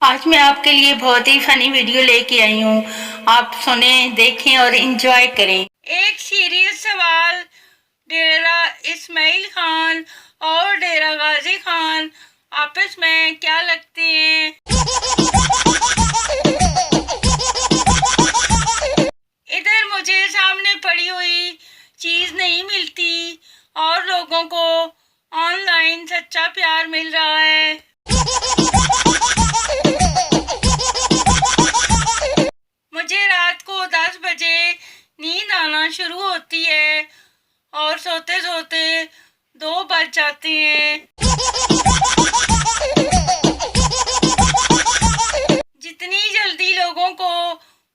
आज मैं आपके लिए बहुत ही फनी वीडियो लेके आई हूँ। आप सुने, देखें और एंजॉय करें। एक सीरियस सवाल, डेरा इस्माइल खान और डेरा गाजी खान आपस में क्या लगते हैं? इधर मुझे सामने पड़ी हुई चीज नहीं मिलती और लोगों को ऑनलाइन सच्चा प्यार मिल रहा है। मुझे रात को 10 बजे नींद आना शुरू होती है और सोते सोते 2 बज जाते हैं। जितनी जल्दी लोगों को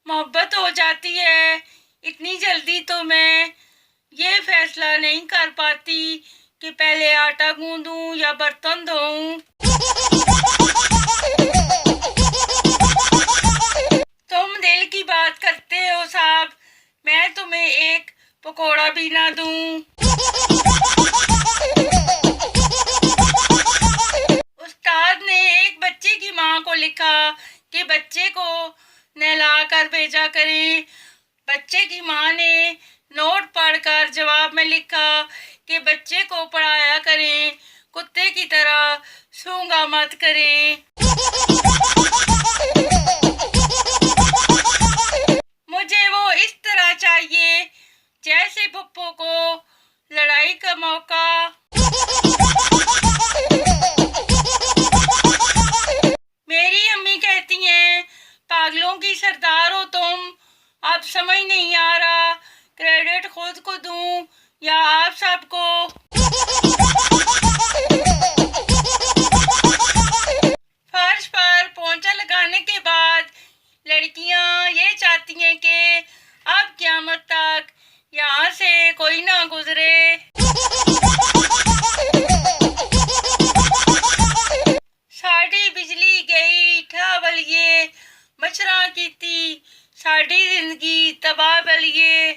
मोहब्बत हो जाती है, इतनी जल्दी तो मैं ये फैसला नहीं कर पाती कि पहले आटा गूंदूं या बर्तन धोऊं। तुम दिल की बात करते हो साहब, मैं तुम्हें एक पकोड़ा भी ना दूं। उस्ताद ने एक बच्चे की माँ को लिखा कि बच्चे को नहला कर भेजा करें। बच्चे की माँ ने नोट पढ़कर जवाब में लिखा कि बच्चे को पढ़ाया करें, कुत्ते की तरह सूंघा मत करें। मुझे वो इस तरह चाहिए जैसे पप्पू को लड़ाई का मौका। मेरी अम्मी कहती हैं, पागलों की सरदार हो तुम, अब समझ नहीं आ रहा क्रेडिट खुद को दूं या आप सबको। फर्श पर पोंछा लगाने के बाद लड़कियां ये चाहती हैं कि अब क़यामत तक यहाँ से कोई ना गुजरे। साड़ी बिजली गई ठा बलिए, मच्छरां कीती साड़ी जिंदगी तबाह बलिए।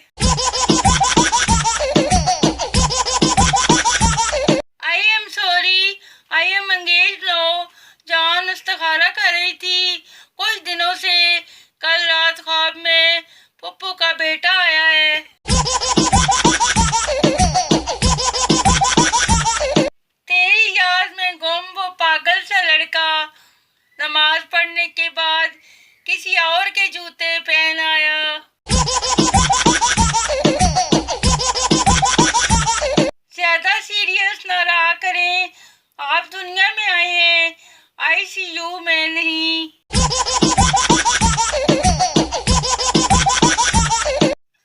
I am sorry, I am engage लो। जान इस्तिखारा कर रही थी कुछ दिनों से, कल रात ख्वाब में पप्पू का बेटा आया है। तेरी याद में गुम वो पागल सा लड़का नमाज पढ़ने के बाद किसी और के जूते पहन आया। ज्यादा सीरियस ना रहा करें, आप दुनिया में आए हैं ICU में नहीं।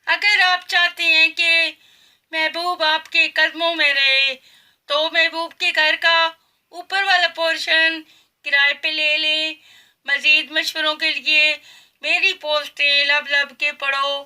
अगर आप चाहते हैं कि महबूब आपके कदमों में रहे तो महबूब के घर का ऊपर वाला पोर्शन किराए पे ले लें। मजीद मशवरों के लिए मेरी पोस्टें लब लब के पढ़ो।